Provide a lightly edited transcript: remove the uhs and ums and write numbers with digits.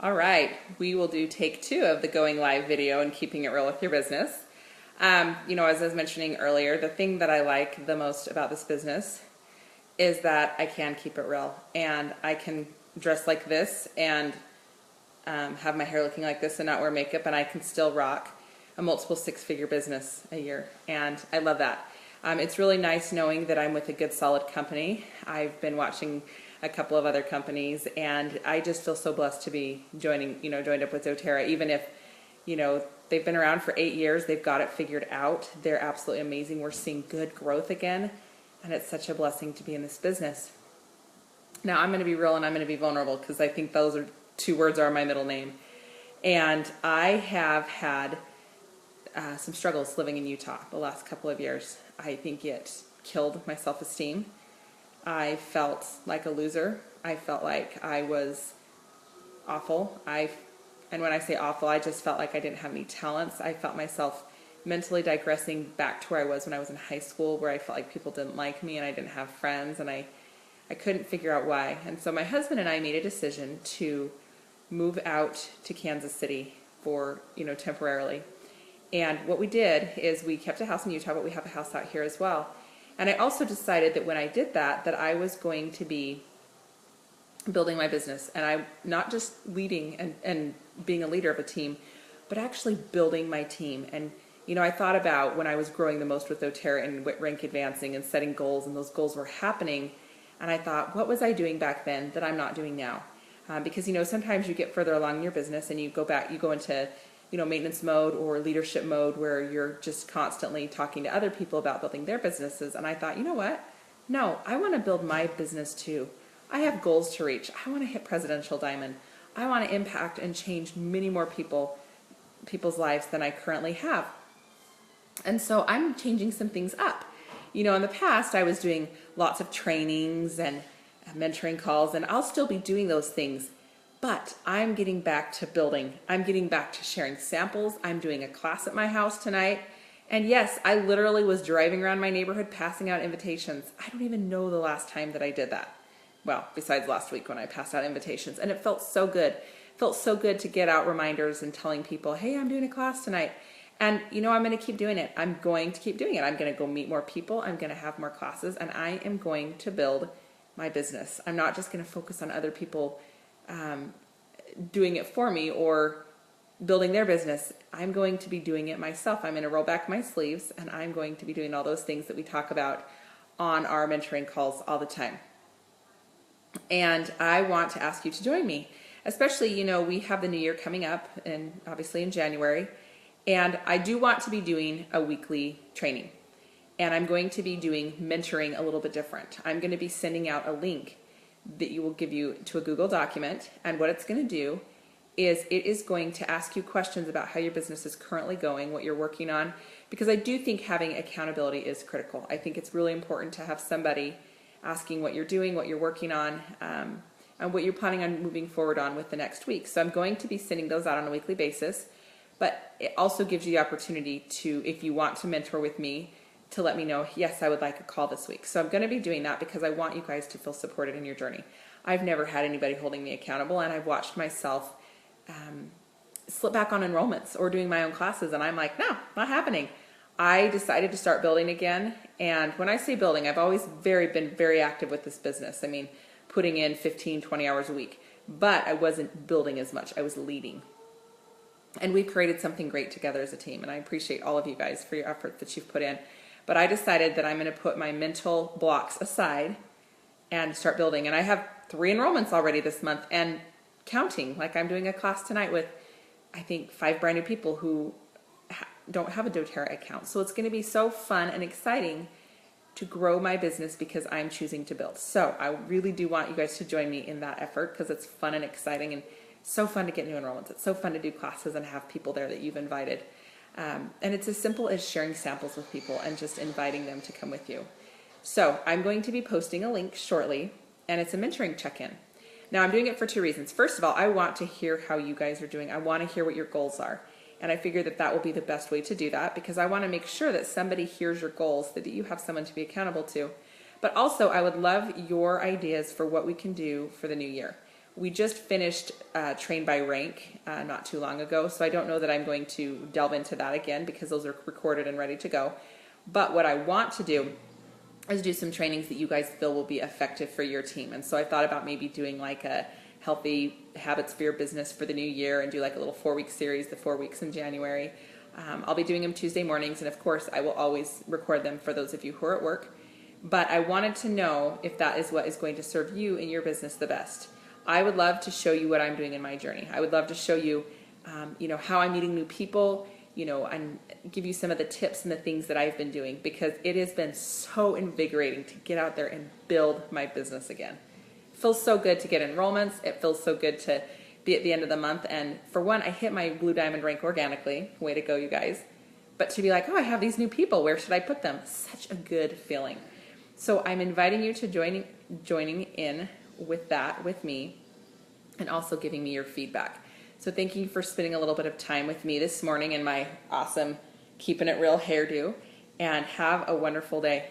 All right, we will do take 2 of the going live video and keeping it real with your business. As I was mentioning earlier, the thing that I like the most about this business is that I can keep it real, and I can dress like this and have my hair looking like this and not wear makeup, and I can still rock a multiple 6-figure business a year, and I love that. It's really nice knowing that I'm with a good solid company. I've been watching a couple of other companies, and I just feel so blessed to be joined up with doTERRA. Even if, they've been around for 8 years, they've got it figured out. They're absolutely amazing. We're seeing good growth again, and it's such a blessing to be in this business. Now, I'm going to be real and I'm going to be vulnerable, because I think those 2 words are my middle name. And I have had some struggles living in Utah the last couple of years. I think it killed my self-esteem. I felt like a loser. I felt like I was awful. And when I say awful, I just felt like I didn't have any talents. I felt myself mentally digressing back to where I was when I was in high school, where I felt like people didn't like me and I didn't have friends, and I couldn't figure out why. And so my husband and I made a decision to move out to Kansas City for, temporarily. And what we did is we kept a house in Utah, but we have a house out here as well. And I also decided that when I did that I was going to be building my business. And I'm not just leading and being a leader of a team, but actually building my team. And, I thought about when I was growing the most with doTERRA and rank advancing and setting goals, and those goals were happening. And I thought, what was I doing back then that I'm not doing now? Because, sometimes you get further along in your business and you go into maintenance mode or leadership mode, where you're just constantly talking to other people about building their businesses. And I thought, you know what? No, I want to build my business too. I have goals to reach. I want to hit Presidential Diamond. I want to impact and change many more people's lives than I currently have. And so I'm changing some things up. In the past, I was doing lots of trainings and mentoring calls, and I'll still be doing those things. But I'm getting back to building. I'm getting back to sharing samples. I'm doing a class at my house tonight. And yes, I literally was driving around my neighborhood passing out invitations. I don't even know the last time that I did that. Well, besides last week when I passed out invitations. And it felt so good. It felt so good to get out reminders and telling people, hey, I'm doing a class tonight. And I'm going to keep doing it. I'm going to keep doing it. I'm going to go meet more people. I'm going to have more classes. And I am going to build my business. I'm not just going to focus on other people doing it for me or building their business. I'm going to be doing it myself. I'm going to roll back my sleeves, and I'm going to be doing all those things that we talk about on our mentoring calls all the time. And I want to ask you to join me, especially, we have the new year coming up, and obviously in January, and I do want to be doing a weekly training, and I'm going to be doing mentoring a little bit different. I'm going to be sending out a link that will give you to a Google document, and what it's going to do is it is going to ask you questions about how your business is currently going, what you're working on, because I do think having accountability is critical. I think it's really important to have somebody asking what you're doing, what you're working on, and what you're planning on moving forward on with the next week. So I'm going to be sending those out on a weekly basis, but it also gives you the opportunity to, if you want to mentor with me, to let me know, yes, I would like a call this week. So I'm going to be doing that because I want you guys to feel supported in your journey. I've never had anybody holding me accountable, and I've watched myself slip back on enrollments or doing my own classes, and I'm like, no, not happening. I decided to start building again, and when I say building, I've always been very active with this business. I mean, putting in 15, 20 hours a week, but I wasn't building as much. I was leading. And we've created something great together as a team, and I appreciate all of you guys for your effort that you've put in. But I decided that I'm going to put my mental blocks aside and start building. And I have 3 enrollments already this month and counting. Like, I'm doing a class tonight with, I think, 5 brand new people who don't have a doTERRA account. So it's going to be so fun and exciting to grow my business because I'm choosing to build. So I really do want you guys to join me in that effort, because it's fun and exciting and so fun to get new enrollments. It's so fun to do classes and have people there that you've invited. And it's as simple as sharing samples with people and just inviting them to come with you. So I'm going to be posting a link shortly, and it's a mentoring check-in. Now, I'm doing it for 2 reasons. First of all, I want to hear how you guys are doing. I want to hear what your goals are. And I figure that will be the best way to do that, because I want to make sure that somebody hears your goals, that you have someone to be accountable to. But also, I would love your ideas for what we can do for the new year. we just finished Train by Rank not too long ago, so I don't know that I'm going to delve into that again because those are recorded and ready to go. But what I want to do is do some trainings that you guys feel will be effective for your team. And so I thought about maybe doing like a healthy habits for your business for the new year and do like a little 4-week series, the 4 weeks in January. I'll be doing them Tuesday mornings, and of course I will always record them for those of you who are at work. But I wanted to know if that is what is going to serve you in your business the best. I would love to show you what I'm doing in my journey. I would love to show you, how I'm meeting new people, and give you some of the tips and the things that I've been doing, because it has been so invigorating to get out there and build my business again. It feels so good to get enrollments. It feels so good to be at the end of the month. And for one, I hit my Blue Diamond rank organically. Way to go, you guys. But to be like, oh, I have these new people. Where should I put them? Such a good feeling. So I'm inviting you to joining in with that with me, and also giving me your feedback. So thank you for spending a little bit of time with me this morning in my awesome Keeping It Real hairdo, and have a wonderful day.